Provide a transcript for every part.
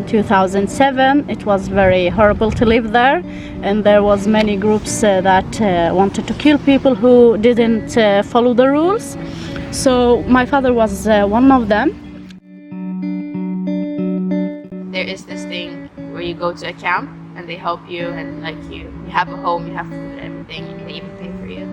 2007. It was very horrible to live there, and there was many groups that wanted to kill people who didn't follow the rules. So my father was one of them. There is this thing where you go to a camp and they help you, and like you have a home, you have food and everything, and they even pay for you.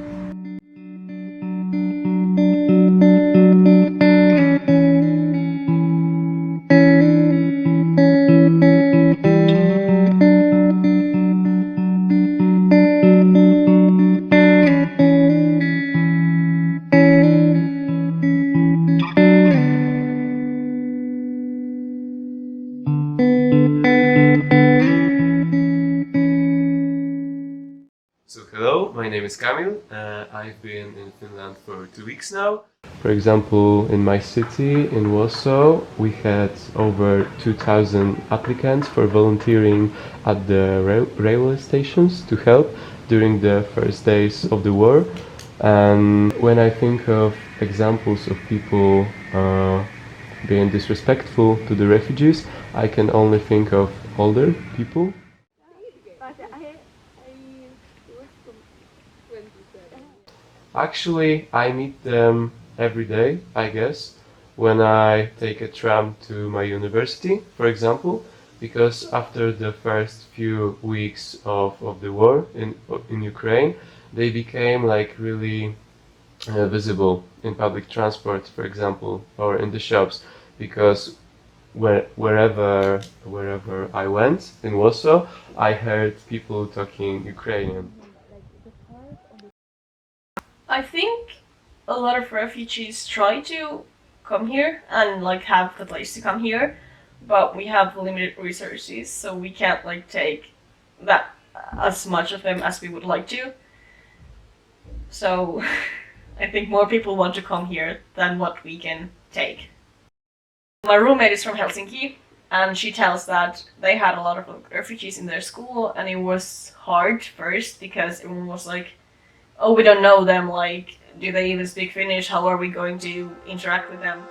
So hello, my name is Kamil. I've been in Finland for 2 weeks now. For example, in my city, in Warsaw, we had over 2,000 applicants for volunteering at the railway stations to help during the first days of the war. And when I think of examples of people being disrespectful to the refugees, I can only think of older people. Actually, I meet them every day, I guess, when I take a tram to my university, for example, because after the first few weeks of the war in Ukraine, they became like really visible in public transport, for example, or in the shops, because wherever I went in Warsaw, I heard people talking Ukrainian. I think a lot of refugees try to come here and like have the place to come here, but we have limited resources, so we can't like take that as much of them as we would like to. So I think more people want to come here than what we can take. My roommate is from Helsinki, and she tells that they had a lot of refugees in their school, and it was hard first because everyone was like, oh, we don't know them, like, do they even speak Finnish? How are we going to interact with them?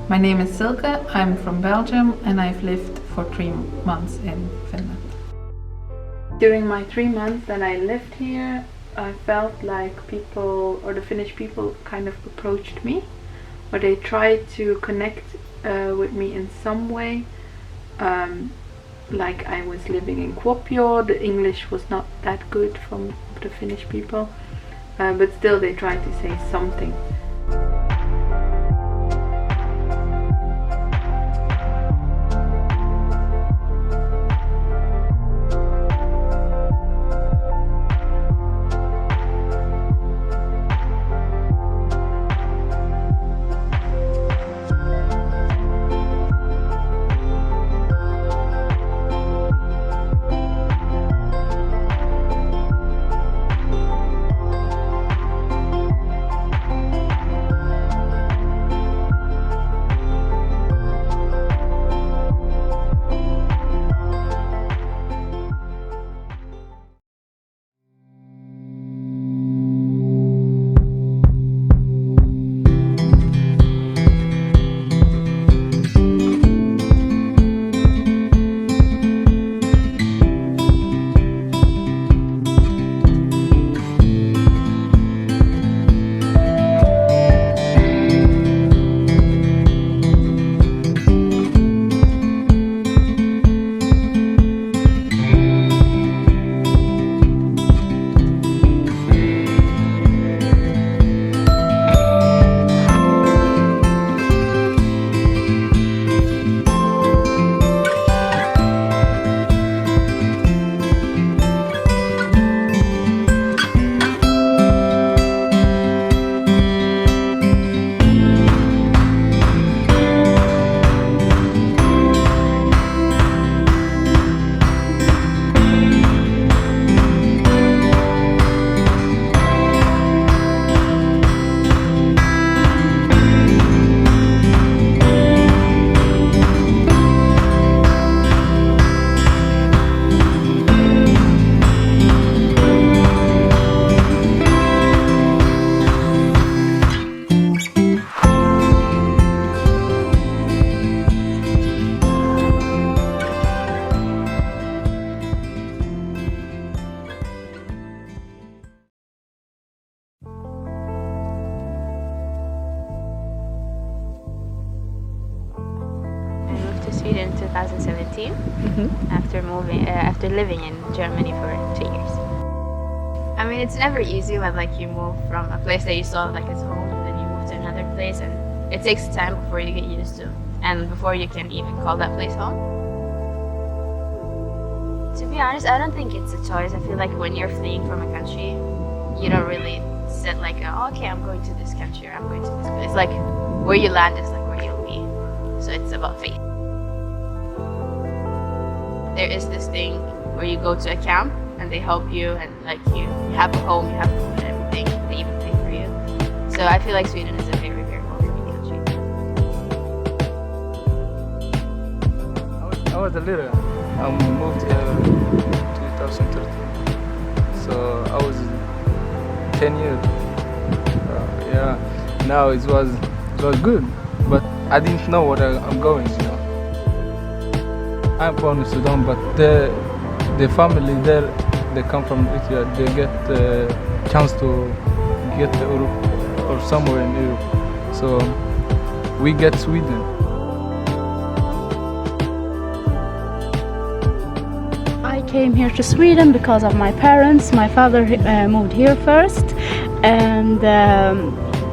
My name is Silke, I'm from Belgium, and I've lived for 3 months in Finland. During my 3 months that I lived here, I felt like people, or the Finnish people, kind of approached me, or they tried to connect with me in some way. Like I was living in Kuopio, the English was not that good from the Finnish people, but still they tried to say something. 2017 after living in Germany for 2 years. I mean, it's never easy when like you move from a place that you saw like as home and then you move to another place, and it takes time before you get used to and before you can even call that place home. To be honest, I don't think it's a choice. I feel like when you're fleeing from a country, you don't really set like, oh, okay, I'm going to this country or I'm going to this place. It's like where you land is like where you'll be. So it's about faith. There is this thing where you go to a camp and they help you and like you have a home, you have food and everything. They even pay for you. So I feel like Sweden is a very, very welcoming country. I was a little. I moved here in 2013. So I was 10 years. Yeah. Now it was good, but I didn't know what I'm going. You know. I'm from Sudan, but the family there, they come from Eritrea. They get the chance to get to Europe or somewhere in Europe. So we get Sweden. I came here to Sweden because of my parents. My father moved here first, and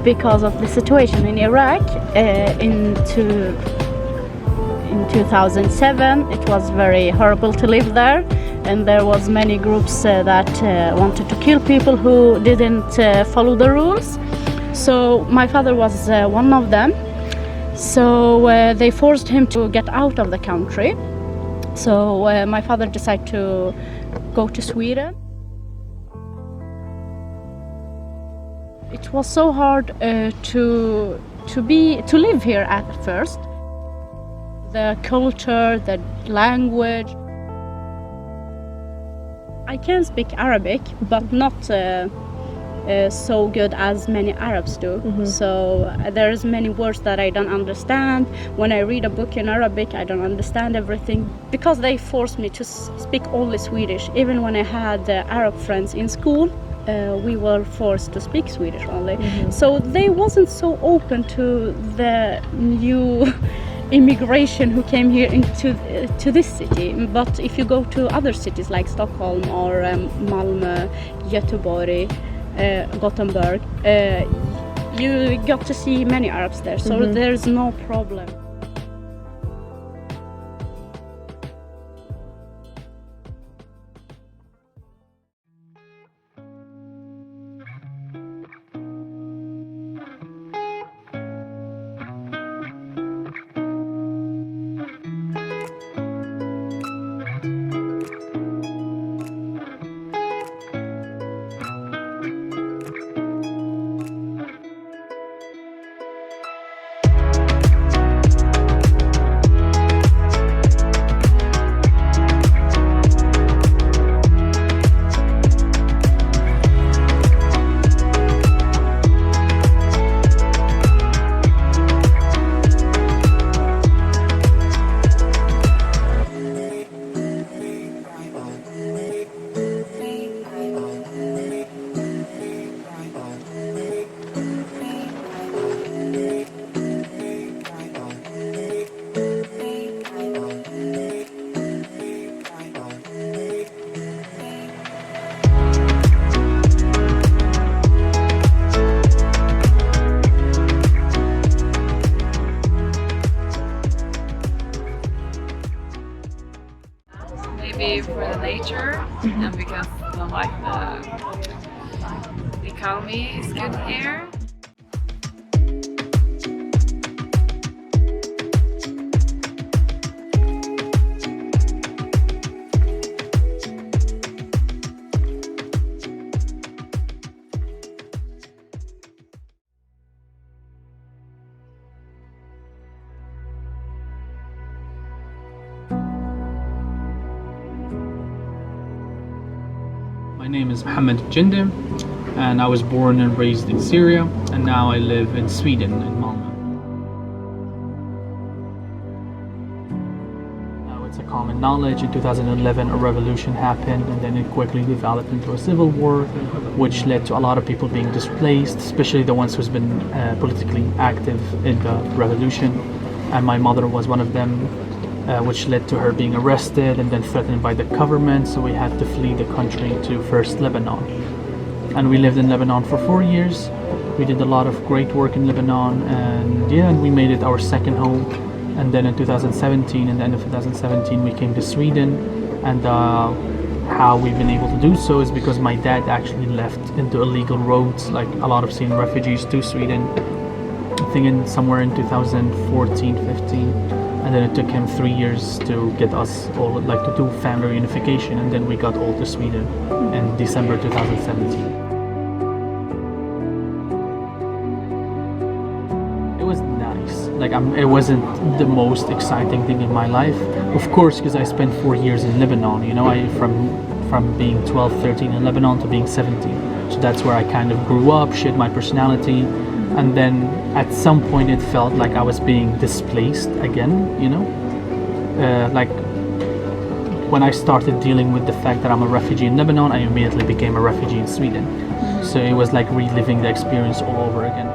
because of the situation in Iraq in 2007, it was very horrible to live there, and there was many groups that wanted to kill people who didn't follow the rules. So my father was one of them. So they forced him to get out of the country. So my father decided to go to Sweden. It was so hard to live here at first. The culture, the language. I can speak Arabic, but not so good as many Arabs do. Mm-hmm. So there's many words that I don't understand. When I read a book in Arabic, I don't understand everything because they forced me to speak only Swedish. Even when I had Arab friends in school, we were forced to speak Swedish only. Mm-hmm. So they wasn't so open to the new immigration who came here to this city. But if you go to other cities like Stockholm or Malmö, Göteborg, Gothenburg, you got to see many Arabs there, so mm-hmm. There's no problem. Maybe for the nature and because like the economy is good here. My name is Mohammed Jindim, and I was born and raised in Syria, and now I live in Sweden, in Malmö. Now it's a common knowledge, in 2011 a revolution happened, and then it quickly developed into a civil war, which led to a lot of people being displaced, especially the ones who's been politically active in the revolution, and my mother was one of them. which led to her being arrested and then threatened by the government. So we had to flee the country to first Lebanon. And we lived in Lebanon for 4 years. We did a lot of great work in Lebanon, and we made it our second home. And then in 2017, in the end of 2017, we came to Sweden. And how we've been able to do so is because my dad actually left into illegal roads, like a lot of Syrian refugees, to Sweden. I think somewhere in 2014, 15. And then it took him 3 years to get us all, like, to do family reunification, and then we got all to Sweden in December 2017. It was nice. Like, it wasn't the most exciting thing in my life, of course, because I spent 4 years in Lebanon. You know, from being 12, 13 in Lebanon to being 17. So that's where I kind of grew up, shaped my personality. And then at some point it felt like I was being displaced again, you know? Like when I started dealing with the fact that I'm a refugee in Lebanon, I immediately became a refugee in Sweden. So it was like reliving the experience all over again.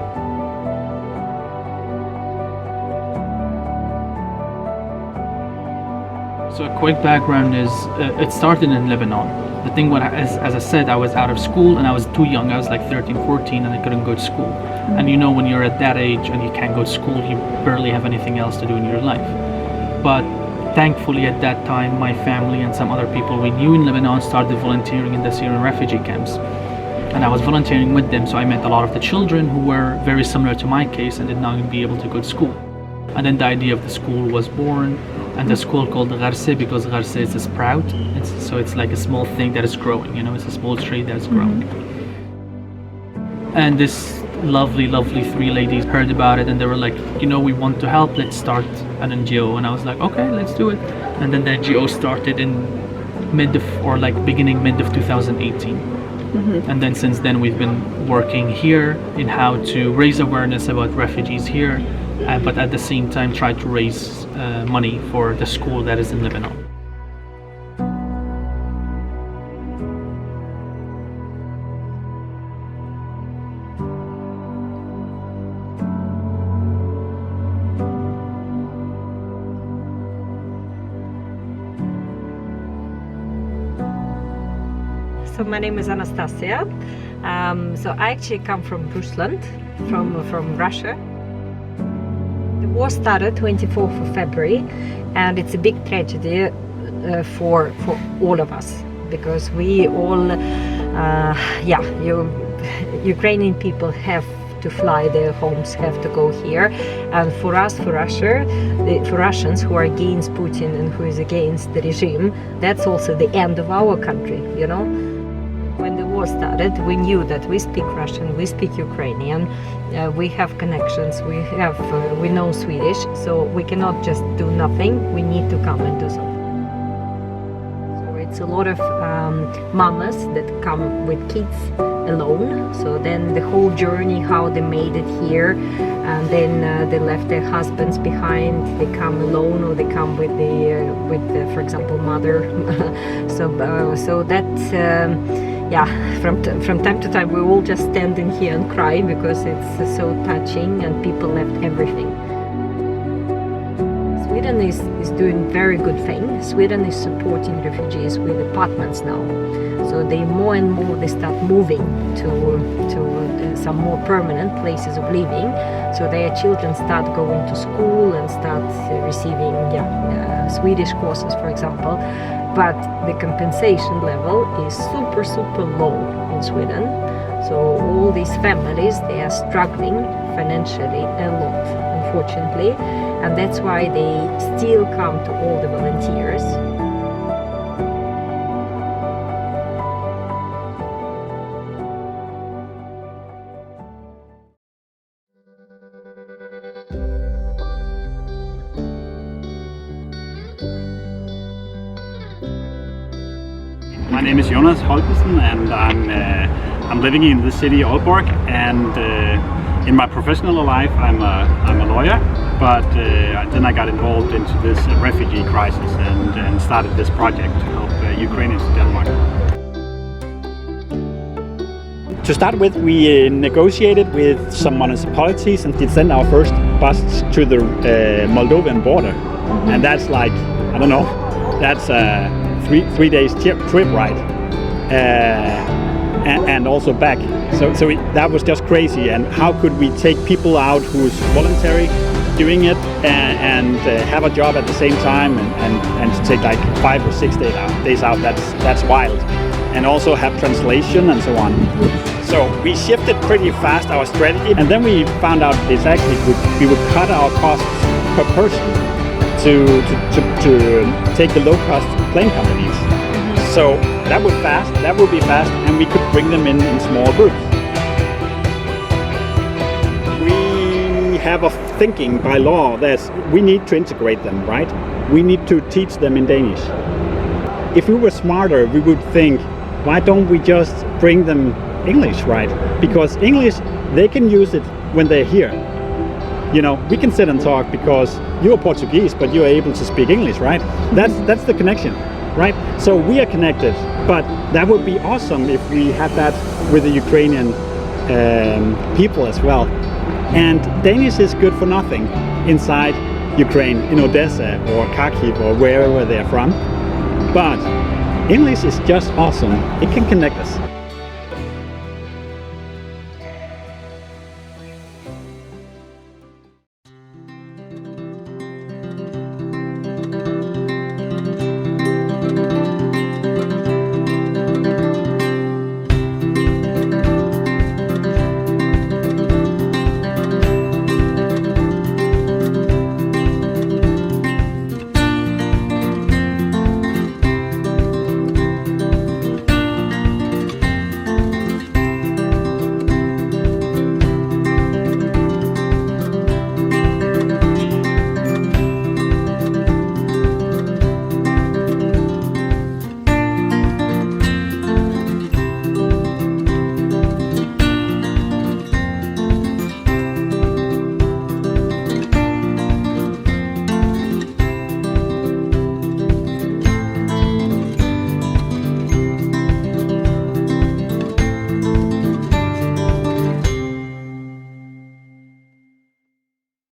So a quick background is, it started in Lebanon. The thing, as I said, I was out of school and I was too young. I was like 13, 14 and I couldn't go to school. And you know, when you're at that age and you can't go to school, you barely have anything else to do in your life. But thankfully at that time, my family and some other people we knew in Lebanon started volunteering in the Syrian refugee camps. And I was volunteering with them, so I met a lot of the children who were very similar to my case and did not be able to go to school. And then the idea of the school was born. And the school called Gharse, because Gharse is a sprout. So it's like a small thing that is growing, you know, it's a small tree that's growing. And this lovely, lovely 3 ladies heard about it and they were like, you know, we want to help, let's start an NGO. And I was like, okay, let's do it. And then the NGO started in beginning mid of 2018. And then since then we've been working here in how to raise awareness about refugees here, but at the same time try to raise money for the school that is in Lebanon. So my name is Anastasia. So I actually come from Rusland, from Russia. The war started 24th of February, and it's a big tragedy for all of us, because we all, Ukrainian people have to fly their homes, have to go here, and for us, for Russians who are against Putin and who is against the regime, that's also the end of our country, you know. When the war started, we knew that we speak Russian, we speak Ukrainian, we have connections, we know Swedish, so we cannot just do nothing, we need to come and do something. So it's a lot of mamas that come with kids alone, so then the whole journey, how they made it here, and then they left their husbands behind, they come alone or they come with the for example, mother. So that's from time to time we all just standing here and crying because it's so touching and people left everything. Sweden is doing very good thing. Sweden is supporting refugees with apartments now. So they more and more they start moving to some more permanent places of living. So their children start going to school and start receiving Swedish courses, for example. But the compensation level is super low in Sweden. So all these families, they are struggling financially a lot, unfortunately, and that's why they still come to all the volunteers. My name is Jonas Holgersen, and I'm living in the city Aalborg, and in my professional life I'm a lawyer, but then I got involved into this refugee crisis and started this project to help Ukrainians in Denmark. To start with, we negotiated with some municipalities and did send our first bus to the Moldovan border. and that's like, I don't know, that's a 3 days trip, right? And also back. So that was just crazy. And how could we take people out who's voluntary doing it and have a job at the same time and to take like 5 or 6 days out? That's wild. And also have translation and so on. So we shifted pretty fast our strategy, and then we found out it's actually we would cut our costs per person to take the low-cost plane companies. So that would be fast, and we could bring them in small groups. We have a thinking by law that we need to integrate them, right? We need to teach them in Danish. If we were smarter, we would think, why don't we just bring them English, right? Because English, they can use it when they're here. You know, we can sit and talk because you're Portuguese, but you're able to speak English, right? That's the connection, right? So we are connected, but that would be awesome if we had that with the Ukrainian people as well. And Danish is good for nothing inside Ukraine, in Odessa or Kharkiv or wherever they're from. But English is just awesome. It can connect us.